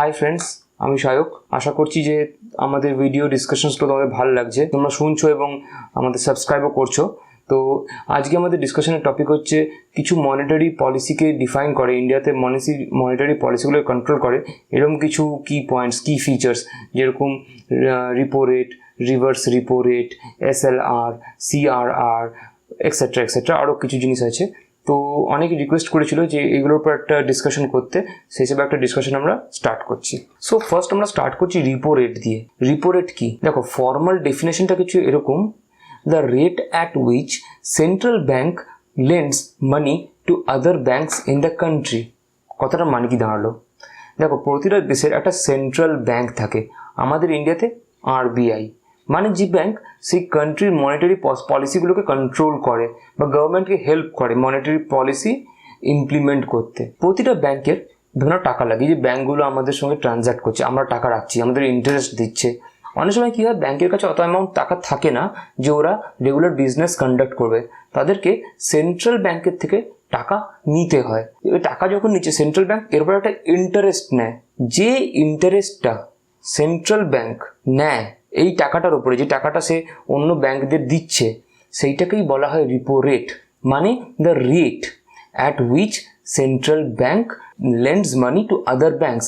Hi friends, আমি সায়ক। আশা করছি যে আমাদের ভিডিও ডিসকাশনসগুলো তোমাদের ভালো লাগছে, তোমরা শুনছো এবং আমাদের সাবস্ক্রাইবও করছো। তো আজকে আমাদের ডিসকাশনের টপিক হচ্ছে কিছু মনিটারি পলিসিকে ডিফাইন করে, ইন্ডিয়াতে মনিটারি পলিসিগুলো কন্ট্রোল করে এরকম কিছু কি পয়েন্টস, কি ফিচার্স, যেরকম repo rate, reverse repo rate, SLR, CRR, etcetera etcetera, আরও কিছু জিনিস আছে। তো অনেকে রিকোয়েস্ট করেছিল যে এগুলোর উপর একটা ডিসকাশন করতে, সেই হিসেবে একটা ডিসকাশন আমরা স্টার্ট করছি। সো ফার্স্ট আমরা স্টার্ট করছি রিপো রেট দিয়ে। রিপো রেট কি? দেখো, ফর্মাল ডেফিনেশনটা কিছু এরকম: the rate at which central bank lends money to other banks in the country. কথাটা মানে কি দাঁড়ালো? দেখো, প্রতিটা দেশের একটা সেন্ট্রাল ব্যাঙ্ক থাকে। আমাদের ইন্ডিয়াতে RBI, মানে যে ব্যাঙ্ক সেই কান্ট্রির মনিটারি পলিসিগুলোকে কন্ট্রোল করে বা গভর্নমেন্টকে হেল্প করে মনিটারি পলিসি ইমপ্লিমেন্ট করতে। প্রতিটা ব্যাংকের বিভিন্ন টাকা লাগে, যে ব্যাঙ্কগুলো আমাদের সঙ্গে ট্রানজ্যাক্ট করছে, আমরা টাকা রাখছি, আমাদের ইন্টারেস্ট দিচ্ছে। অনেক সময় কী হয়, ব্যাংকের কাছে অত অ্যামাউন্ট টাকা থাকে না যে ওরা রেগুলার বিজনেস কন্ডাক্ট করবে, তাদেরকে সেন্ট্রাল ব্যাংকের থেকে টাকা নিতে হয়। এবার টাকা যখন নিচ্ছে সেন্ট্রাল ব্যাংক, এর উপর একটা ইন্টারেস্ট নেয়। যে ইন্টারেস্টটা সেন্ট্রাল ব্যাংক নেয় এই টাকাটার উপরে, যে টাকাটা সে অন্য ব্যাংকদের দিচ্ছে, সেইটাকেই বলা হয় রিপো রেট, মানে the rate at which central bank lends money to other banks.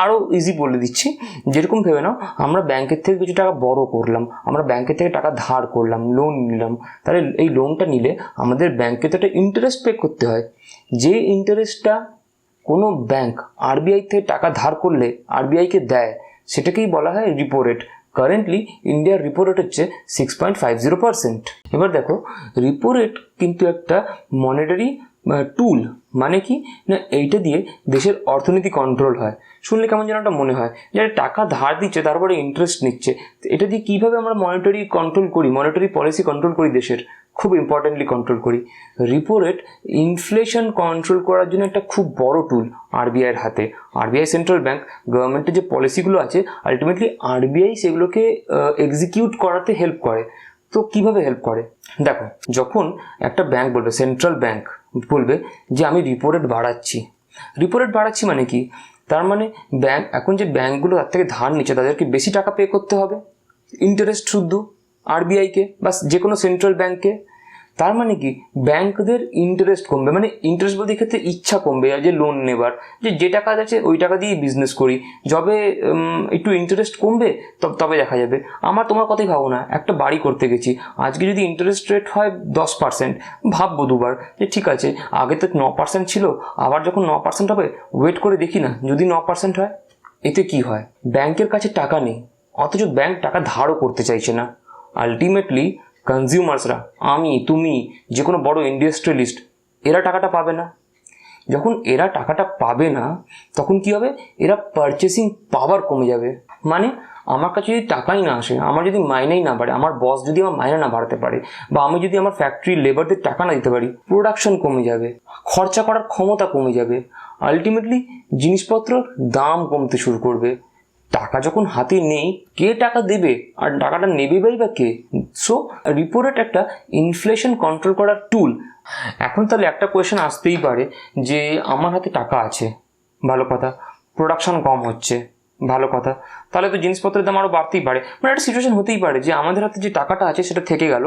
আরও ইজি বলে দিচ্ছি, যেরকম ভেবে নাও আমরা ব্যাংকের থেকে কিছু টাকা বড় করলাম, আমরা ব্যাংকের থেকে টাকা ধার করলাম, লোন নিলাম, তাহলে এই লোনটা নিলে আমাদের ব্যাংকে তো একটা ইন্টারেস্ট পে করতে হয়। যে ইন্টারেস্টটা কোনো ব্যাংক RBI থেকে টাকা ধার করলে RBI-কে দেয়, সেটাকেই বলা হয় রিপো রেট। কারেন্টলি ইন্ডিয়ার রিপো রেট হচ্ছে 6.50%। এবার দেখো, রিপো রেট কিন্তু একটা মনিটারি টুল। মানে কি না, এইটা দিয়ে দেশের অর্থনীতি কন্ট্রোল হয়। শুনলে কেমন যেন একটা মনে হয় যে টাকা ধার দিচ্ছে, তারপরে ইন্টারেস্ট নিচ্ছে। এটা দিয়ে কীভাবে আমরা মনিটারি কন্ট্রোল করি, মনিটারি পলিসি কন্ট্রোল করি দেশের, খুব ইম্পর্টেন্টলি কন্ট্রোল করি। রিপো রেট ইনফ্লেশন কন্ট্রোল করার জন্য একটা খুব বড় টুল RBI-এর হাতে। RBI সেন্ট্রাল ব্যাংক, গভর্নমেন্টের যে পলিসিগুলো আছে আলটিমেটলি RBI সেগুলোকে এক্সিকিউট করাতে হেল্প করে। তো কিভাবে হেল্প করে? দেখো, যখন একটা ব্যাংক বলবে, সেন্ট্রাল ব্যাংক বলবে যে আমি রিপো রেট বাড়াচ্ছি। রিপো রেট বাড়াচ্ছি মানে কি? তার মানে ব্যাংক, এখন যে ব্যাংকগুলো তার থেকে ধার নিচ্ছে তাদেরকে বেশি টাকা পে করতে হবে, ইন্টারেস্ট শুদ্ধ RBI-কে বা যে কোনো সেন্ট্রাল ব্যাংককে। তার মানে কি, ব্যাংকদের ইন্টারেস্ট কমবে, মানে ইন্টারেস্ট বলতে ক্ষেত্রে ইচ্ছা কমবে যে লোন নেবার, যে টাকা আছে ওই টাকা দিয়ে বিজনেস করি। যবে একটু ইন্টারেস্ট কমবে তবে দেখা যাবে। আমার তোমার কথাই ভাবো না, একটা বাড়ি করতে গেছি, আজকে যদি ইন্টারেস্ট রেট হয় 10%, ভাববো দুবার যে ঠিক আছে, আগে তো 9% ছিল, আবার যখন 9% হবে ওয়েট করে দেখি না, যদি 9% হয়। এতে কি হয়, ব্যাংকের কাছে টাকা নেই, অথচ ব্যাংক টাকা ধারও করতে চাইছে না। আলটিমেটলি কনজিউমার্সরা, আমি, তুমি, যে কোনো বড় ইন্ডাস্ট্রিয়ালিস্ট, এরা টাকাটা পাবে না। যখন এরা টাকাটা পাবে না, তখন কি হবে, এরা পারচেসিং পাওয়ার কমে যাবে। মানে আমার কাছে যদি টাকাই না আসে, আমার যদি মাইনেই না বাড়ে, আমার বস যদি আমার মাইনে না বাড়াতে পারে, বা আমি যদি আমার ফ্যাক্টরির লেবারদের টাকা না দিতে পারি, প্রোডাকশন কমে যাবে, খরচা করার ক্ষমতা কমে যাবে। আলটিমেটলি জিনিসপত্রের দাম কমতে শুরু করবে। টাকা যখন হাতে নেই, কে টাকা দেবে, আর টাকাটা নেবে বা কে? সো রিপো রেট একটা ইনফ্লেশন কন্ট্রোল করার টুল। এখন তাহলে একটা কোয়েশ্চেন আসতেই পারে যে আমার হাতে টাকা আছে, ভালো কথা, প্রোডাকশন কম হচ্ছে, ভালো কথা, তাহলে তো জিনিসপত্রের দাম আরও বাড়তেই পারে। মানে একটা সিচুয়েশন হতেই পারে যে আমাদের হাতে যে টাকাটা আছে সেটা থেকে গেল,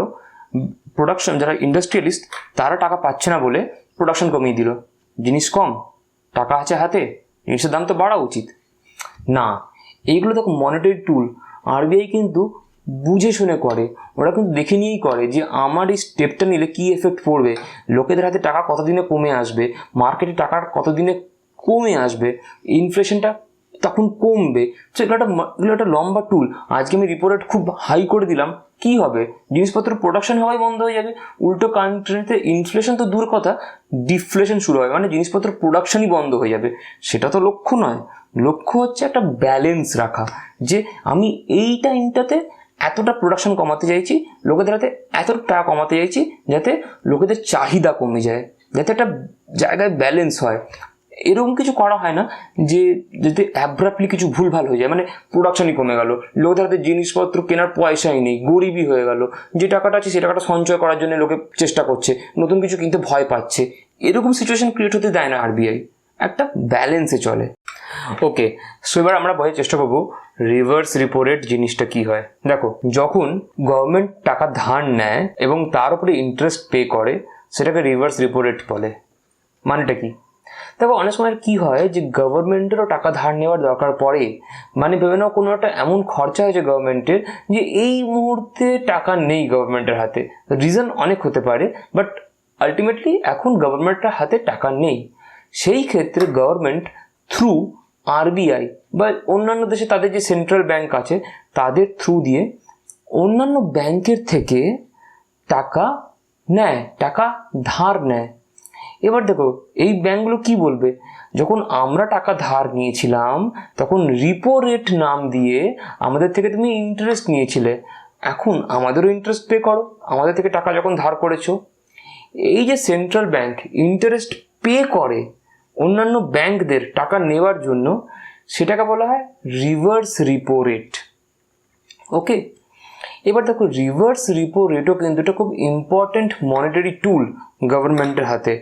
প্রোডাকশন, যারা ইন্ডাস্ট্রিয়ালিস্ট তারা টাকা পাচ্ছে না বলে প্রোডাকশন কমিয়ে দিল, জিনিস কম, টাকা আছে হাতে, জিনিসের দাম তো বাড়া উচিত না। এইগুলো দেখো মনিটারি টুল, RBI কিন্তু বুঝে শুনে করে, ওরা কিন্তু দেখে নিয়েই করে যে আমার এই স্টেপটা নিলে কী এফেক্ট পড়বে, লোকেদের হাতে টাকা কতদিনে কমে আসবে, মার্কেটে টাকার কতদিনে কমে আসবে, ইনফ্লেশনটা তখন কমবে। তো এগুলো একটা লম্বা টুল। আজকে আমি রিপো রেট খুব হাই করে দিলাম, কি হবে, জিনিসপত্র প্রোডাকশন হওয়াই বন্ধ হয়ে যাবে। উল্টো কান্ট্রিতে ইনফ্লেশন তো দূর কথা, ডিফ্লেশন শুরু হবে, মানে জিনিসপত্র প্রোডাকশনই বন্ধ হয়ে যাবে। সেটা তো লক্ষ্য নয়। লক্ষ্য হচ্ছে একটা ব্যালেন্স রাখা, যে আমি এই টাইমটাতে এতটা প্রোডাকশন কমাতে চাইছি, লোকেদের হাতে এতটা টাকা কমাতে চাইছি, যাতে লোকেদের চাহিদা কমে যায়, যাতে একটা জায়গায় ব্যালেন্স হয়। এরকম কিছু করা হয় না যে যাতে অ্যাব্রাপ্টলি কিছু ভুলভাল হয়ে যায়, মানে প্রোডাকশনই কমে গেল, লোকেদের হাতে জিনিসপত্র কেনার পয়সাই নেই, গরিবই হয়ে গেল, যে টাকাটা আছে সে টাকাটা সঞ্চয় করার জন্য লোকে চেষ্টা করছে, নতুন কিছু কিনতে ভয় পাচ্ছে। এরকম সিচুয়েশন ক্রিয়েট হতে দেয় না RBI, একটা ব্যালেন্সে চলে। ওকে, সো এবার আমরা বোঝার চেষ্টা করবো রিভার্স রিপো রেট জিনিসটা কি হয়। দেখো, যখন গভর্নমেন্ট টাকা ধার নেয় এবং তার উপরে ইন্টারেস্ট পে করে, সেটাকে রিভার্স রিপো রেট বলে। মানেটা কি? দেখো, অনেক সময় কি হয় যে গভর্নমেন্টেরও টাকা ধার নেওয়ার দরকার পড়ে, মানে ভেবে নাও কোনো একটা এমন খরচা হয়েছে গভর্নমেন্টের যে এই মুহূর্তে টাকা নেই গভর্নমেন্টের হাতে। রিজন অনেক হতে পারে, বাট আলটিমেটলি এখন গভর্নমেন্টের হাতে টাকা নেই। সেই ক্ষেত্রে গভর্নমেন্ট থ্রু আরবিআই বা অন্যান্য দেশে তাদের যে সেন্ট্রাল ব্যাংক আছে তাদের থ্রু দিয়ে অন্যান্য ব্যাংকের থেকে টাকা নেয়, টাকা ধার নেয়। এবার দেখো, এই ব্যাংকগুলো কি বলবে, যখন আমরা টাকা ধার নিয়েছিলাম তখন রিপো রেট নাম দিয়ে আমাদের থেকে তুমি ইন্টারেস্ট নিয়েছিলে, এখন আমাদেরও ইন্টারেস্ট পে করো, আমাদের থেকে টাকা যখন ধার করেছো। এই যে সেন্ট্রাল ব্যাংক ইন্টারেস্ট পে করে অন্যান্য ব্যাংকদের টাকা নেওয়ার জন্য, সেটাকে বলা হয় রিভার্স রিপো রেট। ওকে, এবার দেখো, রিভার্স রিপো রেটও কিন্তু এটা খুব ইম্পর্টেন্ট মনিটারি টুল গভর্নমেন্টের হাতে।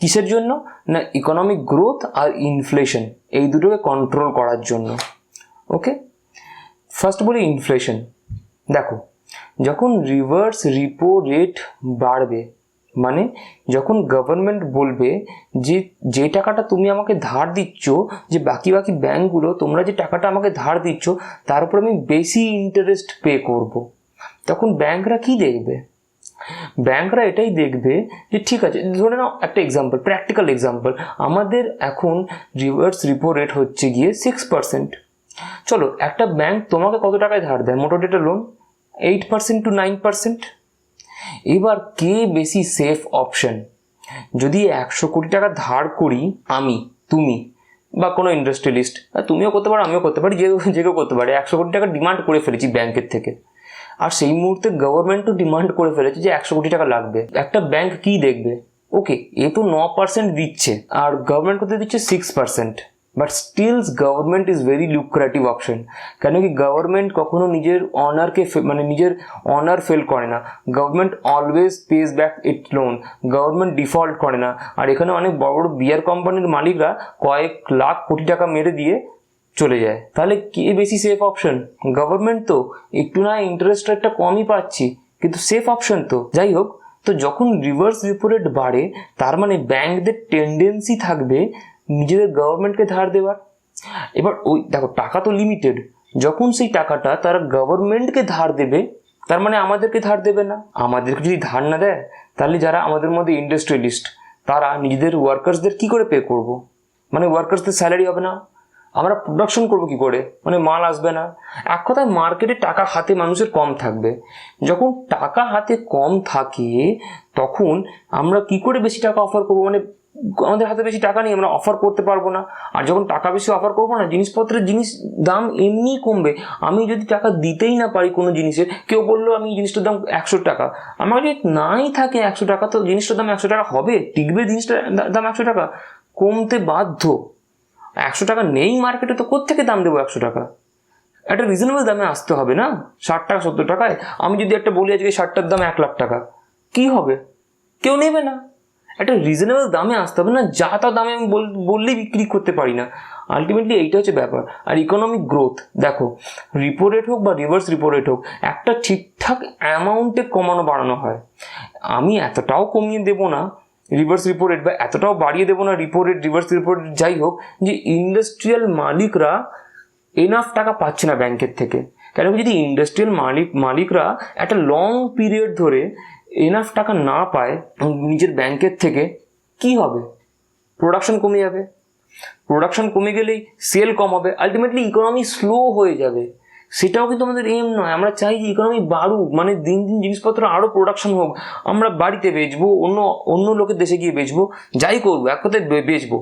কিসের জন্য? না, ইকোনমিক গ্রোথ আর ইনফ্লেশন এই দুটোকে কন্ট্রোল করার জন্য। ওকে, ফার্স্ট বলি ইনফ্লেশন। দেখো, যখন রিভার্স রিপো রেট বাড়বে, মানে যখন গভর্নমেন্ট বলবে যে যে টাকাটা তুমি আমাকে ধার দিচ্ছ, যে বাকি বাকি ব্যাংকগুলো তোমরা যে টাকাটা আমাকে ধার দিচ্ছ তার উপর আমি বেশি ইন্টারেস্ট পে করব, তখন ব্যাংকরা কি দেখবে? ব্যাংকরা এটাই দেখবে যে ঠিক আছে, ধরে নাও একটা এক্সাম্পল, প্র্যাকটিক্যাল এক্সাম্পল, আমাদের এখন রিভার্স রিপো রেট হচ্ছে গিয়ে 6%। চলো, একটা ব্যাংক তোমাকে কত টাকায় ধার দেয় মোটামুটি একটা লোন? 8% to 9%। এবার কে বেশি সেফ অপশন? যদি 100 কোটি টাকা ধার করি আমি, তুমি বা কোনো ইন্ডাস্ট্রিয়ালিস্ট, তুমিও করতে পারো, আমিও করতে পারি, যে কেউ করতে পারে, 100 কোটি টাকা ডিমান্ড করে ফেলেছি ব্যাংকের থেকে, আর সেই মুহূর্তে গভর্নমেন্টও ডিমান্ড করে ফেলেছে যে 100 কোটি টাকা লাগবে। একটা ব্যাংক কি দেখবে? ওকে, এ তো 9% দিচ্ছে আর গভর্নমেন্ট কত দিচ্ছে? 6%। But stills government is very lucrative option. কেন কি গভর্নমেন্ট কখনো নিজের অনারকে মানে নিজের অনার ফেল করে না। গভর্নমেন্ট অলওয়েজ পেজ ব্যাক ইট লোন, গভর্নমেন্ট ডিফল্ট করে না। আর এখানে অনেক বড় বড় বিয়ার কোম্পানির মালিকরা কয়েক লাখ কোটি টাকা মেরে দিয়ে চলে যায়। তাহলে কে বেশি সেফ অপশন? গভর্নমেন্ট তো, একটু না ইন্টারেস্ট রেটটা কমই পাচ্ছি কিন্তু সেফ অপশন তো। যাই হোক, তো যখন রিভার্স রিপো রেট বাড়ে তার মানে ব্যাংকদের টেন্ডেন্সি থাকবে নিজেদের গভর্নমেন্টকে ধার দেওয়ার। এবার ওই দেখো, টাকা তো লিমিটেড, যখন সেই টাকাটা তারা গভর্নমেন্টকে ধার দেবে তার মানে আমাদেরকে ধার দেবে না। আমাদেরকে যদি ধার না দেয় তাহলে যারা আমাদের মধ্যে ইন্ডাস্ট্রিয়ালিস্ট তারা নিজেদের ওয়ার্কার্সদের কি করে পে করব? মানে ওয়ার্কার্সদের স্যালারি হবে না, আমরা প্রোডাকশন করবো কি করে, মানে মাল আসবে না। এক কথায় মার্কেটে টাকা হাতে মানুষের কম থাকবে। যখন টাকা হাতে কম থাকে তখন আমরা কি করে বেশি টাকা অফার করবো? মানে আমাদের হাতে বেশি টাকা নেই, আমরা অফার করতে পারবো না। আর যখন টাকা বেশি অফার করবো না, জিনিসপত্রের দাম এমনি কমবে। আমি যদি টাকা দিতেই না পারি কোনো জিনিসের, কেউ বললো আমি জিনিসটার দাম 100 টাকা, আমার যদি নাই থাকে 100 টাকা, তো জিনিসটার দাম 100 টাকা হবে? টিকবে জিনিসটার দাম 100 টাকা? কমতে বাধ্য। 100 টাকা নেই মার্কেটে, তো কোত্থেকে দাম দেবো 100 টাকা? একটা রিজনেবল দামে আসতে হবে না? 60 টাকা 70 টাকায় আমি যদি একটা বলি আজকে শার্টটার দাম 1 লাখ টাকা, কি হবে? কেউ নেবে না। একটা রিজনেবল দামে আসতে হবে না, যা তা দামে আমি বললেই বিক্রি করতে পারি না। আলটিমেটলি এইটা হচ্ছে ব্যাপার। আর ইকোনমিক গ্রোথ দেখো, রিপো রেট হোক বা রিভার্স রিপো রেট হোক, একটা ঠিকঠাক অ্যামাউন্টে কমানো বাড়ানো হয়। আমি এতটাও কমিয়ে দেবো না রিভার্স রিপো রেট, বা এতটাও বাড়িয়ে দেবো না repo rate, reverse repo rate যাই হোক, যে ইন্ডাস্ট্রিয়াল মালিকরা এনাফ টাকা পাচ্ছে না ব্যাংকের থেকে। কেন কি, যদি ইন্ডাস্ট্রিয়াল মালিকরা একটা লং পিরিয়ড ধরে এনাফ টাকা না পায় নিজের ব্যাংকের থেকে, কি হবে? প্রোডাকশন কমে যাবে। প্রোডাকশন কমে গেলেই সেল কম হবে, আলটিমেটলি ইকোনমি স্লো হয়ে যাবে। সেটাও কিন্তু আমাদের এম নয়। আমরা চাই যে ইকোনমি বাড়ুক, মানে দিন দিন জিনিসপত্র আরও প্রোডাকশন হোক, আমরা বাড়িতে বেচবো, অন্য লোকের দেশে গিয়ে বেচবো, যাই করবো এক কথায় বেচবো।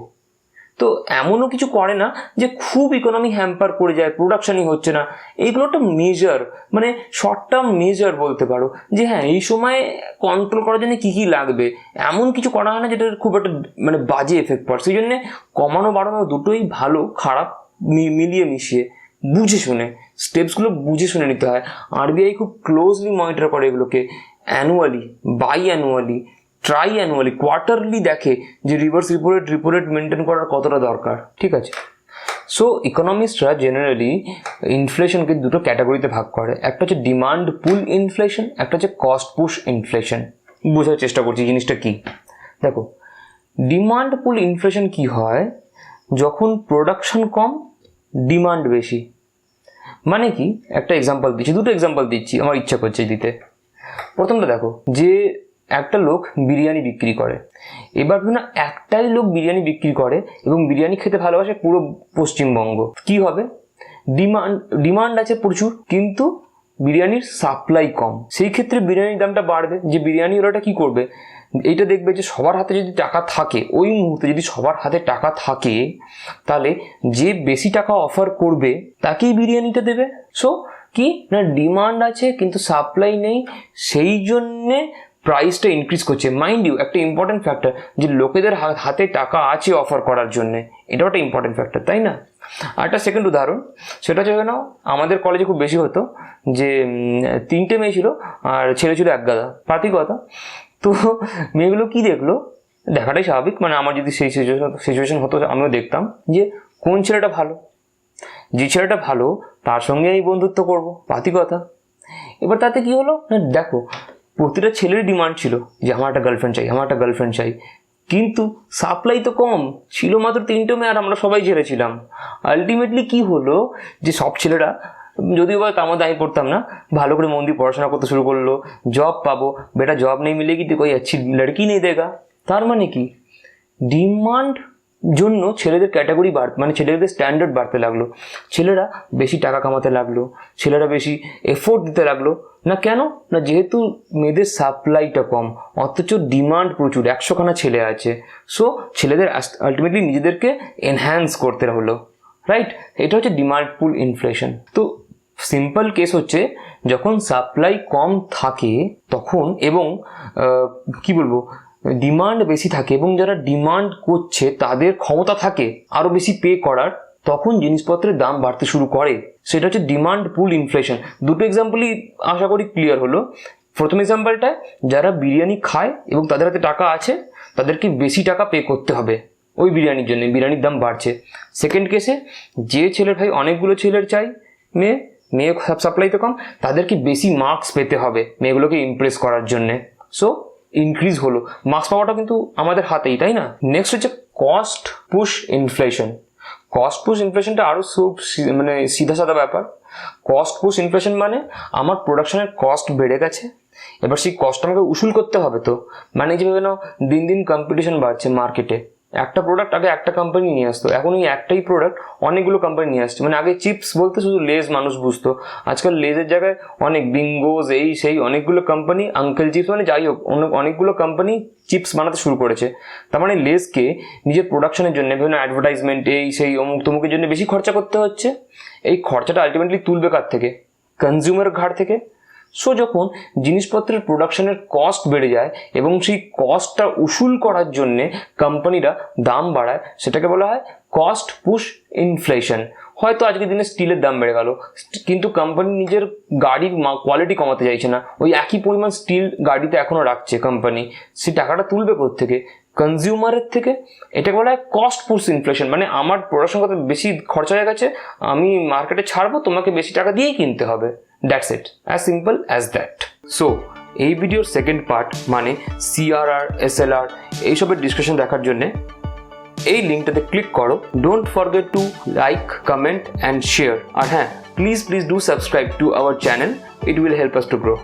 তো এমনও কিছু করে না যে খুব ইকোনমি হ্যাম্পার করে যায়, প্রোডাকশনই হচ্ছে না। এইগুলো একটা মেজার, মানে শর্ট টার্ম মেজার বলতে পারো, যে হ্যাঁ এই সময় কন্ট্রোল করার জন্য কী কী লাগবে, এমন কিছু করা হয় না যেটার খুব একটা মানে বাজে এফেক্ট পড়ে। সেই জন্যে কমানো বাড়ানো দুটোই ভালো খারাপ মিলিয়ে মিশিয়ে বুঝে শুনে, স্টেপসগুলো বুঝে শুনে নিতে হয়। আরবিআই খুব ক্লোজলি মনিটর করে এগুলোকে, annually, biannually, triannually, quarterly দেখে যে রিভার্স রিপো রেট মেনটেন করার কতটা দরকার। ঠিক আছে, সো ইকোনমিস্টরা জেনারেলি ইনফ্লেশনকে দুটো ক্যাটাগরিতে ভাগ করে, একটা হচ্ছে ডিমান্ড পুল ইনফ্লেশন, একটা হচ্ছে কস্ট পুশ ইনফ্লেশন। বোঝার চেষ্টা করছি জিনিসটা কি। দেখো, ডিমান্ড পুল ইনফ্লেশন কি হয়, যখন প্রোডাকশন কম ডিমান্ড বেশি। মানে কি, একটা এক্সাম্পল দিচ্ছি, দুটো এক্সাম্পল দিচ্ছি, আমার ইচ্ছা করছে দিতে। প্রথমটা দেখো, যে একটা লোক বিরিয়ানি বিক্রি করে, এবার না একটাই লোক বিরিয়ানি বিক্রি করে এবং বিরিয়ানি খেতে ভালোবাসে পুরো পশ্চিমবঙ্গ, কি হবে? ডিমান্ড আছে প্রচুর, কিন্তু বিরিয়ানির সাপ্লাই কম। সেই ক্ষেত্রে বিরিয়ানির দামটা বাড়বে। যে বিরিয়ানি ওরাটা কি করবে, এইটা দেখবে যে সবার হাতে যদি টাকা থাকে, ওই মুহূর্তে যদি সবার হাতে টাকা থাকে, তাহলে যে বেশি টাকা অফার করবে তাকেই বিরিয়ানিটা দেবে। সো কি না, ডিমান্ড আছে কিন্তু সাপ্লাই নেই, সেই জন্যে প্রাইসটা ইনক্রিজ করছে। মাইন্ড ইউ, একটা ইম্পর্টেন্ট ফ্যাক্টর যে লোকেদের হাতে টাকা আছে অফার করার জন্যে, এটাও একটা ইম্পর্টেন্ট ফ্যাক্টর, তাই না? আর একটা সেকেন্ড উদাহরণ, সেটা হচ্ছে না, আমাদের কলেজে খুব বেশি হতো যে 3টে মেয়ে ছিল আর ছেলে ছিল এক গাদা, পাতি কথা। তো মেয়েগুলো কি দেখলো, দেখাটাই স্বাভাবিক, মানে আমার যদি সেই সিচুয়েশন হতো আমিও দেখতাম যে কোন ছেলেটা ভালো, যে ছেলেটা ভালো তার সঙ্গে এই বন্ধুত্ব করব, পাতি কথা। এবার তাতে কি হলো না, দেখো প্রতিটা ছেলেরই ডিমান্ড ছিল যে আমার একটা গার্লফ্রেন্ড চাই, আমার একটা গার্লফ্রেন্ড চাই, কিন্তু সাপ্লাই তো কম ছিল, মাত্র 3টে মেয়ে আর আমরা সবাই ছেলে ছিলাম। আলটিমেটলি কি হলো যে সব ছেলেরা, যদিও বা তার মধ্যে আমি পড়তাম না, ভালো করে মন দিয়ে পড়াশোনা করতে শুরু করলো, জব পাবো, বেটা জব নেই মিলেগি তো কোই अच्छी लड़की नहीं देगा। তার মানে কি, ডিমান্ড জন্য ছেলেদের ক্যাটাগরি মানে ছেলেদের স্ট্যান্ডার্ড বাড়তে লাগলো, ছেলেরা বেশি টাকা কামাতে লাগলো, ছেলেরা বেশি এফোর্ট দিতে লাগলো। না কেন না, যেহেতু মেয়েদের সাপ্লাইটা কম অথচ ডিমান্ড প্রচুর, 100খানা ছেলে আছে। সো ছেলেদের আলটিমেটলি নিজেদেরকে এনহ্যান্স করতে হলো, রাইট? এটা হচ্ছে ডিমান্ড পুল ইনফ্লেশন। তো সিম্পল কেস হচ্ছে, যখন সাপ্লাই কম থাকে তখন, এবং কি বলবো, ডিমান্ড বেশি থাকে এবং যারা ডিমান্ড করছে তাদের ক্ষমতা থাকে আরো বেশি পে করার, তখন জিনিসপত্রের দাম বাড়তে শুরু করে। সেটা হচ্ছে ডিমান্ড পুল ইনফ্লেশন। দুটো এক্সাম্পলই আশা করি ক্লিয়ার হলো। প্রথম এক্সাম্পলটা, যারা বিরিয়ানি খায় এবং তাদের হাতে টাকা আছে, তাদেরকে বেশি টাকা পে করতে হবে ওই বিরিয়ানির জন্য, বিরিয়ানির দাম বাড়ছে। সেকেন্ড কেসে, যে ছেলের ভাই অনেকগুলো ছেলের চাই মেয়ে সাপ্লাই তো কম, তাদেরকে বেশি মার্কস পেতে হবে মেয়েগুলোকে ইমপ্রেস করার জন্যে। সো ইনক্রিজ হলো, মার্কস পাওয়াটা কিন্তু আমাদের হাতেই, তাই না? নেক্সট হচ্ছে cost push inflation. Cost push ইনফ্লেশনটা আরও মানে সিধা সাদা ব্যাপার। কস্ট পুশ ইনফ্লেশন মানে আমার প্রোডাকশনের কস্ট বেড়ে গেছে, এবার সেই কস্ট আমাকে উসুল করতে হবে। তো মানে যেভাবে না দিন দিন কম্পিটিশন বাড়ছে মার্কেটে, একটা প্রোডাক্ট আগে একটা কোম্পানি নিয়ে আসতো, এখন ওই একটাই প্রোডাক্ট অনেকগুলো কোম্পানি নিয়ে আসছে। মানে আগে চিপস বলতে শুধু লেজ মানুষ বুঝতো, আজকাল লেজের জায়গায় অনেক বিঙ্গোজ এই সেই অনেকগুলো কোম্পানি, আঙ্কেল চিপস, মানে যাই হোক অনেকগুলো কোম্পানি চিপস বানাতে শুরু করেছে। তার মানে লেজকে নিজের প্রোডাকশনের জন্য বিভিন্ন অ্যাডভার্টাইজমেন্ট এই সেই অমুক তমুকের জন্য বেশি খরচা করতে হচ্ছে। এই খরচাটা আলটিমেটলি তুলবে কার থেকে? কনজিউমার ঘাট থেকে। সো যখন জিনিসপত্রের প্রোডাকশনের কস্ট বেড়ে যায় এবং সেই কস্টটা উসুল করার জন্যে কোম্পানিরা দাম বাড়ায়, সেটাকে বলা হয় কস্ট পুশ ইনফ্লেশন। হয়তো আজকের দিনে স্টিলের দাম বেড়ে গেল, কিন্তু কোম্পানি নিজের গাড়ির কোয়ালিটি কমাতে চাইছে না, ওই একই পরিমাণ স্টিল গাড়িতে এখনও রাখছে কোম্পানি, সেই টাকাটা তুলবে কোত্থেকে? কনজিউমারের থেকে। এটাকে বলা হয় কস্ট পুশ ইনফ্লেশন। মানে আমার প্রোডাকশন কত বেশি খরচা হয়ে গেছে, আমি মার্কেটে ছাড়বো, তোমাকে বেশি টাকা দিয়েই কিনতে হবে। That's it, as simple as that. So এই ভিডিওর সেকেন্ড পার্ট মানে CRR, SLR এইসবের ডিসকাশন দেখার জন্যে এই লিঙ্কটাতে ক্লিক করো। Don't forget to like, comment and share. আর হ্যাঁ, please do subscribe to our channel, it will help us to grow.